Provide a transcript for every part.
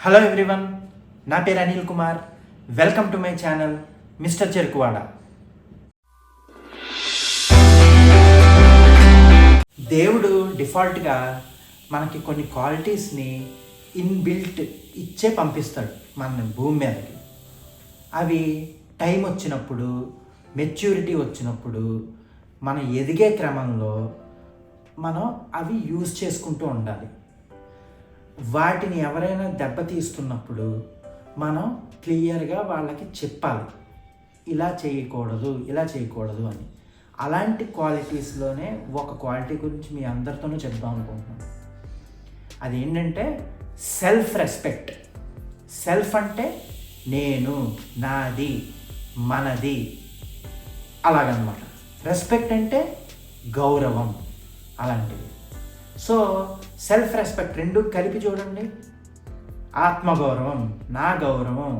Hello everyone, నా పేరు Anil Kumar. Welcome to my channel mister Cherukuvada. దేవుడు డిఫాల్ట్గా మనకి కొన్ని క్వాలిటీస్ని ఇన్బిల్ట్ ఇచ్చే పంపిస్తాడు మన భూమి మీదకి. అవి టైం వచ్చినప్పుడు, మెచ్యూరిటీ వచ్చినప్పుడు, మనం ఎదిగే క్రమంలో మనం అవి యూజ్ చేసుకుంటూ ఉండాలి. వాటిని ఎవరైనా దెబ్బతీస్తున్నప్పుడు మనం క్లియర్గా వాళ్ళకి చెప్పాలి, ఇలా చేయకూడదు అని. అలాంటి క్వాలిటీస్లోనే ఒక క్వాలిటీ గురించి మీ అందరితోనూ చెప్దాం అనుకుంటున్నాను. అదేంటంటే సెల్ఫ్ రెస్పెక్ట్. సెల్ఫ్ అంటే నేను, నాది, మనది, అలాగనమాట. రెస్పెక్ట్ అంటే గౌరవం, అలాంటివి. సో సెల్ఫ్ రెస్పెక్ట్ రెండు కలిపి చూడండి. ఆత్మగౌరవం, నా గౌరవం,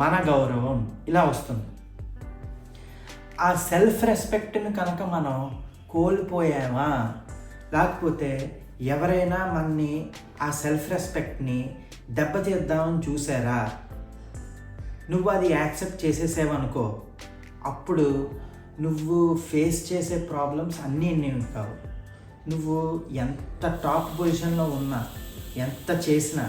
మన గౌరవం, ఇలా వస్తుంది. ఆ సెల్ఫ్ రెస్పెక్ట్ని కనుక మనం కోల్పోయామా, లేకపోతే ఎవరైనా మనని ఆ సెల్ఫ్ రెస్పెక్ట్ని దెబ్బతీద్దామని చూసారా, నువ్వు అది యాక్సెప్ట్ చేసేసావనుకో, అప్పుడు నువ్వు ఫేస్ చేసే ప్రాబ్లమ్స్ అన్నీ కావు. నువ్వు ఎంత టాప్ పొజిషన్లో ఉన్నా, ఎంత చేసినా,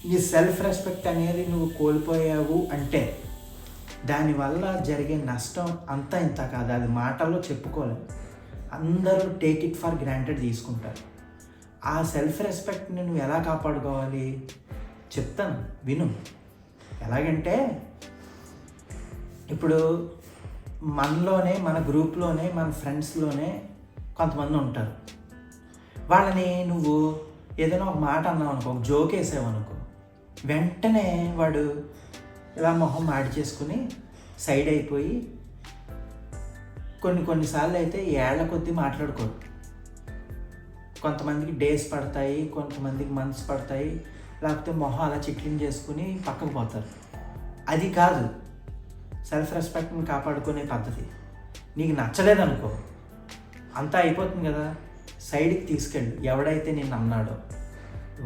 నీ సెల్ఫ్ రెస్పెక్ట్ అనేది నువ్వు కోల్పోయావు అంటే దానివల్ల జరిగే నష్టం అంతా ఇంత కాదు. అది మాటల్లో చెప్పుకోలేము. అందరూ టేక్ ఇట్ ఫర్ గ్రాంటెడ్ తీసుకుంటారు. ఆ సెల్ఫ్ రెస్పెక్ట్ని నువ్వు ఎలా కాపాడుకోవాలి చెప్తాను, విను. ఎలాగంటే ఇప్పుడు మనలోనే, మన గ్రూప్లోనే, మన ఫ్రెండ్స్లోనే కొంతమంది ఉంటారు. వాళ్ళని నువ్వు ఏదైనా ఒక మాట అన్నావు అనుకో, ఒక జోక్ వేసావనుకో, వెంటనే వాడు ఇలా మొహం మాడి చేసుకుని సైడ్ అయిపోయి కొన్నిసార్లు అయితే ఏళ్ల కొద్దీ మాట్లాడుకోరు. కొంతమందికి డేస్ పడతాయి, కొంతమందికి మంత్స్ పడతాయి, లేకపోతే మొహం అలా చిట్లింగ్ చేసుకుని పక్కకు పోతారు. అది కాదు సెల్ఫ్ రెస్పెక్ట్ని కాపాడుకునే పద్ధతి. నీకు నచ్చలేదనుకో, అంతా అయిపోతుంది కదా, సైడ్కి తీసుకెళ్ళు. ఎవడైతే నిన్ను అన్నాడో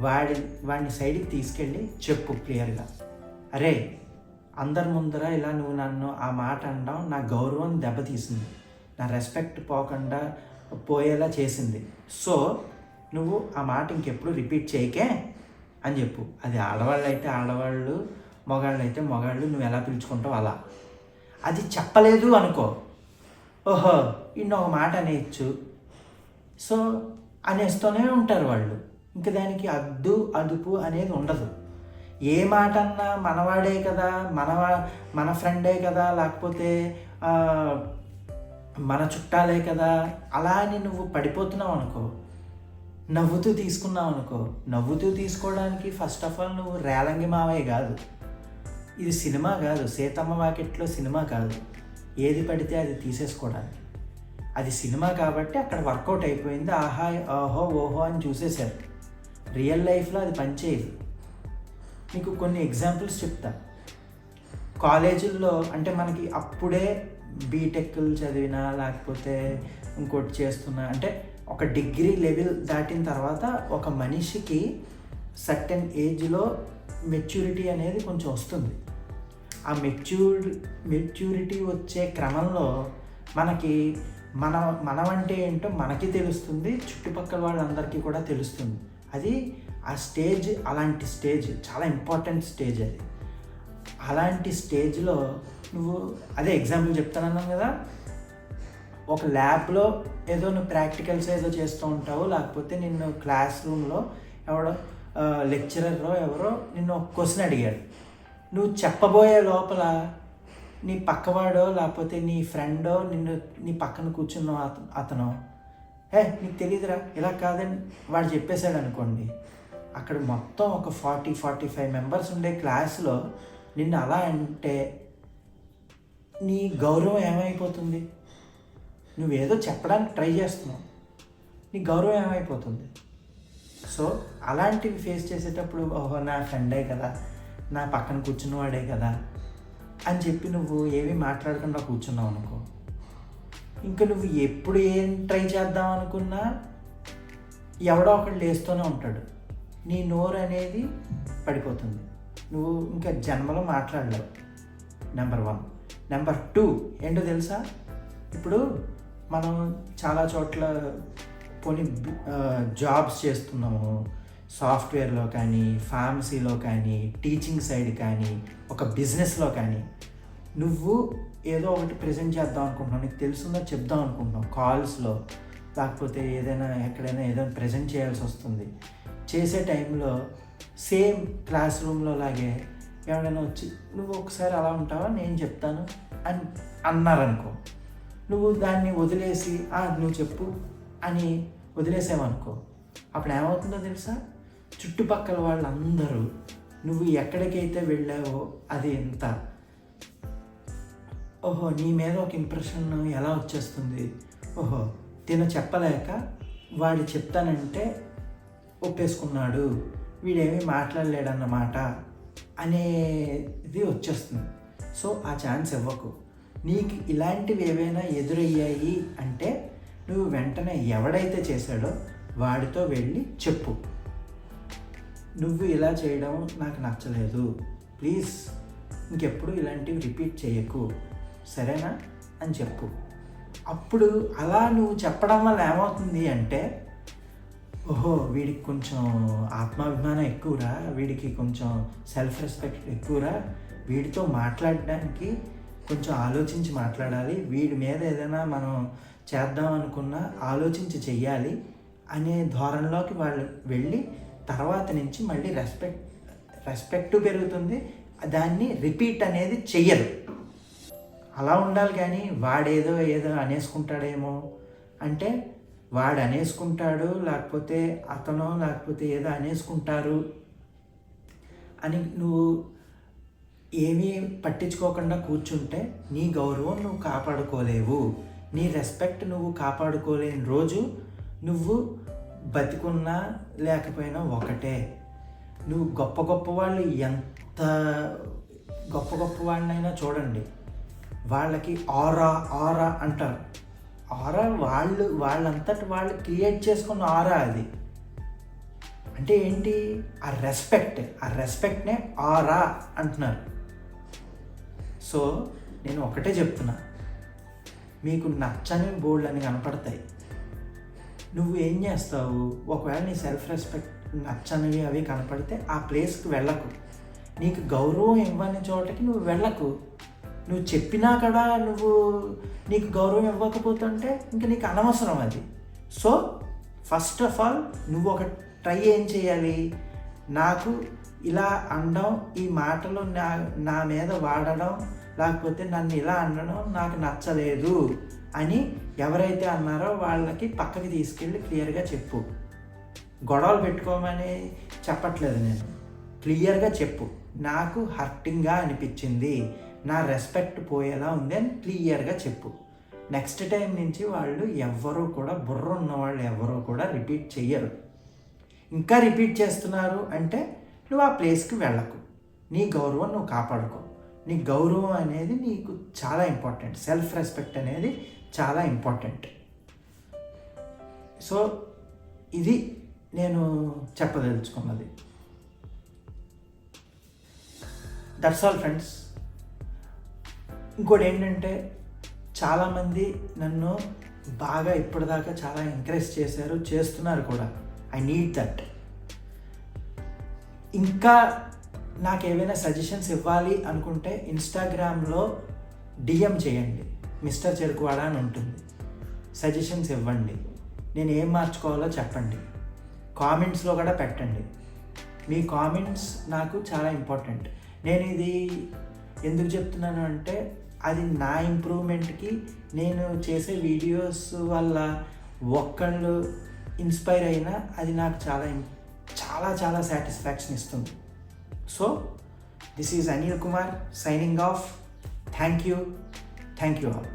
వాడిని సైడ్కి తీసుకెళ్ళి చెప్పు క్లియర్గా, అరే అందరి ముందర ఇలా నువ్వు నన్ను ఆ మాట అనడం నా గౌరవం దెబ్బతీసింది, నా రెస్పెక్ట్ పోయేలా చేసింది. సో నువ్వు ఆ మాట ఇంకెప్పుడు రిపీట్ చేయకే అని చెప్పు. అది ఆడవాళ్ళు అయితే ఆడవాళ్ళు, మగాళ్ళు అయితే మగాళ్ళు, నువ్వు ఎలా పిలుచుకుంటావు అలా. అది చెప్పలేదు అనుకో, ఓహో ఇన్నొక మాట అనేయచ్చు. సో అనేస్తూనే ఉంటారు వాళ్ళు. ఇంకా దానికి అదుపు అనేది ఉండదు. ఏ మాట అన్నా మనవాడే కదా, మన ఫ్రెండే కదా, లేకపోతే మన చుట్టాలే కదా, అలా అని నువ్వు పడిపోతున్నావు అనుకో, నవ్వుతూ తీసుకున్నావు అనుకో. నవ్వుతూ తీసుకోవడానికి ఫస్ట్ ఆఫ్ ఆల్ నువ్వు రేలంగి మావయ్య కాదు. ఇది సినిమా కాదు, సీతమ్మ వాకిట్లో సినిమా కాదు. ఏది పడితే అది తీసేసుకోవడానికి. అది సినిమా కాబట్టి అక్కడ వర్కౌట్ అయిపోయింది. ఓహో అని చూసేశారు. రియల్ లైఫ్లో అది పనిచేయదు. మీకు కొన్ని ఎగ్జాంపుల్స్ చెప్తా. కాలేజీల్లో అంటే మనకి అప్పుడే బీటెక్లు చదివినా, లేకపోతే ఇంకోటి చేస్తున్నా, అంటే ఒక డిగ్రీ లెవెల్ దాటిన తర్వాత ఒక మనిషికి సర్టెన్ ఏజ్లో మెచ్యూరిటీ అనేది కొంచెం వస్తుంది. ఆ మెచ్యూరిటీ వచ్చే క్రమంలో మనకి మనం అంటే ఏంటో మనకి తెలుస్తుంది, చుట్టుపక్కల వాళ్ళందరికీ కూడా తెలుస్తుంది. అది ఆ స్టేజ్, అలాంటి స్టేజ్ చాలా ఇంపార్టెంట్ స్టేజ్. అది అలాంటి స్టేజ్లో నువ్వు, అదే ఎగ్జాంపుల్ చెప్తానన్నాను కదా, ఒక ల్యాబ్లో ఏదో నువ్వు ప్రాక్టికల్స్ ఏదో చేస్తూ ఉంటావు, లేకపోతే నిన్ను క్లాస్ రూమ్లో ఎవడో లెక్చరర్లో ఎవరో నిన్ను ఒక క్వశ్చన్ అడిగాడు. నువ్వు చెప్పబోయే లోపల నీ పక్కవాడో లేకపోతే నీ ఫ్రెండో నీ పక్కన కూర్చున్న అతను, నీకు తెలియదురా ఇలా కాదని వాడు చెప్పేశాడు అనుకోండి, అక్కడ మొత్తం ఒక 40-45 మెంబర్స్ ఉండే క్లాసులో నిన్ను అలా అంటే నీ గౌరవం ఏమైపోతుంది? నువ్వేదో చెప్పడానికి ట్రై చేస్తున్నావు, నీ గౌరవం ఏమైపోతుంది? సో అలాంటివి ఫేస్ చేసేటప్పుడు, ఓహో నా ఫ్రెండే కదా, నా పక్కన కూర్చున్నవాడే కదా అని చెప్పి నువ్వు ఏమీ మాట్లాడకుండా కూర్చున్నావు అనుకో, ఇంకా నువ్వు ఎప్పుడు ఏం ట్రై చేద్దాం అనుకున్నా ఎవడో ఒకడు లేస్తూనే ఉంటాడు. నీ నోరు అనేది పడిపోతుంది, నువ్వు ఇంకా జన్మలో మాట్లాడలేవు. నెంబర్ 1. నెంబర్ 2 ఏంటో తెలుసా? ఇప్పుడు మనం చాలా చోట్ల పోనీ జాబ్స్ చేస్తున్నాము, సాఫ్ట్వేర్లో కానీ, ఫార్మసీలో కానీ, టీచింగ్ సైడ్ కానీ, ఒక బిజినెస్లో కానీ నువ్వు ఏదో ఒకటి ప్రజెంట్ చేద్దాం అనుకుంటున్నావు, నీకు తెలుసుందో చెప్దాం అనుకుంటున్నావు, కాల్స్లో లేకపోతే ఎక్కడైనా ఏదైనా ప్రజెంట్ చేయాల్సి వస్తుంది. చేసే టైంలో సేమ్ క్లాస్ రూమ్లో లాగే ఎవరైనా వచ్చి నువ్వు ఒకసారి అలా ఉంటావా, నేను చెప్తాను అని అన్నారనుకో, నువ్వు దాన్ని వదిలేసి నువ్వు చెప్పు అని వదిలేసావనుకో, అప్పుడు ఏమవుతుందో తెలుసా? చుట్టుపక్కల వాళ్ళందరూ నువ్వు ఎక్కడికైతే వెళ్ళావో అది ఎంత ఓహో నీ మీద ఒక ఇంప్రెషన్ ఎలా వచ్చేస్తుంది, ఓహో తిన చెప్పలేక వాడు చెప్తానంటే ఒప్పేసుకున్నాడు, వీడేమీ మాట్లాడలేడన్నమాట అనేది వచ్చేస్తుంది. సో ఆ ఛాన్స్ ఇవ్వకు. నీకు ఇలాంటివి ఏవైనా ఎదురయ్యాయి అంటే నువ్వు వెంటనే ఎవడైతే చేశాడో వాడితో వెళ్ళి చెప్పు, నువ్వు ఇలా చేయడం నాకు నచ్చలేదు, ప్లీజ్ ఇంకెప్పుడు ఇలాంటివి రిపీట్ చేయకు, సరేనా అని చెప్పు. అప్పుడు అలా నువ్వు చెప్పడం వల్ల ఏమవుతుంది అంటే, ఓహో వీడికి కొంచెం ఆత్మాభిమానం ఎక్కువరా, వీడికి కొంచెం సెల్ఫ్ రెస్పెక్ట్ ఎక్కువరా, వీడితో మాట్లాడడానికి కొంచెం ఆలోచించి మాట్లాడాలి, వీడి మీద ఏదైనా మనం చేద్దాం అనుకున్నా ఆలోచించి చెయ్యాలి అనే ధోరణిలోకి వాళ్ళు వెళ్ళి తర్వాత నుంచి మళ్ళీ రెస్పెక్ట్ పెరుగుతుంది, దాన్ని రిపీట్ అనేది చెయ్యరు. అలా ఉండాలి. కానీ వాడేదో అనేసుకుంటాడేమో అంటే వాడు అనేసుకుంటాడు, లేకపోతే అతను లేకపోతే ఏదో అనేసుకుంటారు అని నువ్వు ఏమీ పట్టించుకోకుండా కూర్చుంటే నీ గౌరవం నువ్వు కాపాడుకోలేవు, నీ రెస్పెక్ట్ నువ్వు కాపాడుకోలేని రోజు నువ్వు బతికున్నా లేకపోయినా ఒకటే. నువ్వు గొప్ప వాళ్ళు ఎంత గొప్ప వాళ్ళనైనా చూడండి, వాళ్ళకి ఆరా అంటారు. ఆరా వాళ్ళంతటి వాళ్ళు క్రియేట్ చేసుకున్న ఆరా అది. అంటే ఏంటి? ఆ రెస్పెక్ట్నే ఆరా అంటున్నారు. సో నేను ఒకటే చెప్తున్నా, మీకు నచ్చని బోల్డ్ అని కనపడతాయి, నువ్వు ఏం చేస్తావు? ఒకవేళ నీ సెల్ఫ్ రెస్పెక్ట్ నచ్చనివి అవి కనపడితే ఆ ప్లేస్కి వెళ్ళకు. నీకు గౌరవం ఇవ్వని చోటకి నువ్వు వెళ్ళకు. నువ్వు చెప్పినా కూడా నీకు గౌరవం ఇవ్వకపోతుంటే ఇంకా నీకు అనవసరం అది. సో ఫస్ట్ ఆఫ్ ఆల్ నువ్వు ఒక ట్రై ఏం చేయాలి? నాకు ఇలా అనడం, ఈ మాటలు నా మీద వాడడం, లేకపోతే నన్ను ఇలా అనడం నాకు నచ్చలేదు అని ఎవరైతే అన్నారో వాళ్ళకి పక్కకి తీసుకెళ్ళి క్లియర్గా చెప్పు. గొడవలు పెట్టుకోమని చెప్పట్లేదు నేను, క్లియర్గా చెప్పు. నాకు హర్టింగ్గా అనిపించింది, నా రెస్పెక్ట్ పోయేలా ఉంది అని క్లియర్గా చెప్పు. నెక్స్ట్ టైం నుంచి వాళ్ళు ఎవ్వరూ కూడా బుర్ర ఉన్నవాళ్ళు ఎవరూ కూడా రిపీట్ చెయ్యరు. ఇంకా రిపీట్ చేస్తున్నారు అంటే నువ్వు ఆ ప్లేస్కి వెళ్ళకు. నీ గౌరవం నువ్వు కాపాడుకో. నీ గౌరవం అనేది నీకు చాలా ఇంపార్టెంట్, సెల్ఫ్ రెస్పెక్ట్ అనేది చాలా ఇంపార్టెంట్. సో ఇది నేను చెప్పదలుచుకున్నది. That's all friends. ఇంకోటి ఏంటంటే, చాలామంది నన్ను బాగా ఇప్పటిదాకా చాలా ఎంకరేజ్ చేశారు, చేస్తున్నారు కూడా. I need that. ఇంకా నాకు ఏవైనా సజెషన్స్ ఇవ్వాలి అనుకుంటే ఇన్స్టాగ్రామ్లో డిఎం చేయండి, మిస్టర్ చెరుకువాడ అని ఉంటుంది. సజెషన్స్ ఇవ్వండి, నేను ఏం మార్చుకోవాలో చెప్పండి. కామెంట్స్లో కూడా పెట్టండి. మీ కామెంట్స్ నాకు చాలా ఇంపార్టెంట్. నేను ఇది ఎందుకు చెప్తున్నాను అంటే, అది నా ఇంప్రూవ్మెంట్కి, నేను చేసే వీడియోస్ వల్ల ఒక్కళ్ళు ఇన్స్పైర్ అయినా అది నాకు చాలా చాలా చాలా సాటిస్ఫాక్షన్ ఇస్తుంది. So this is Anil Kumar signing off. Thank you all.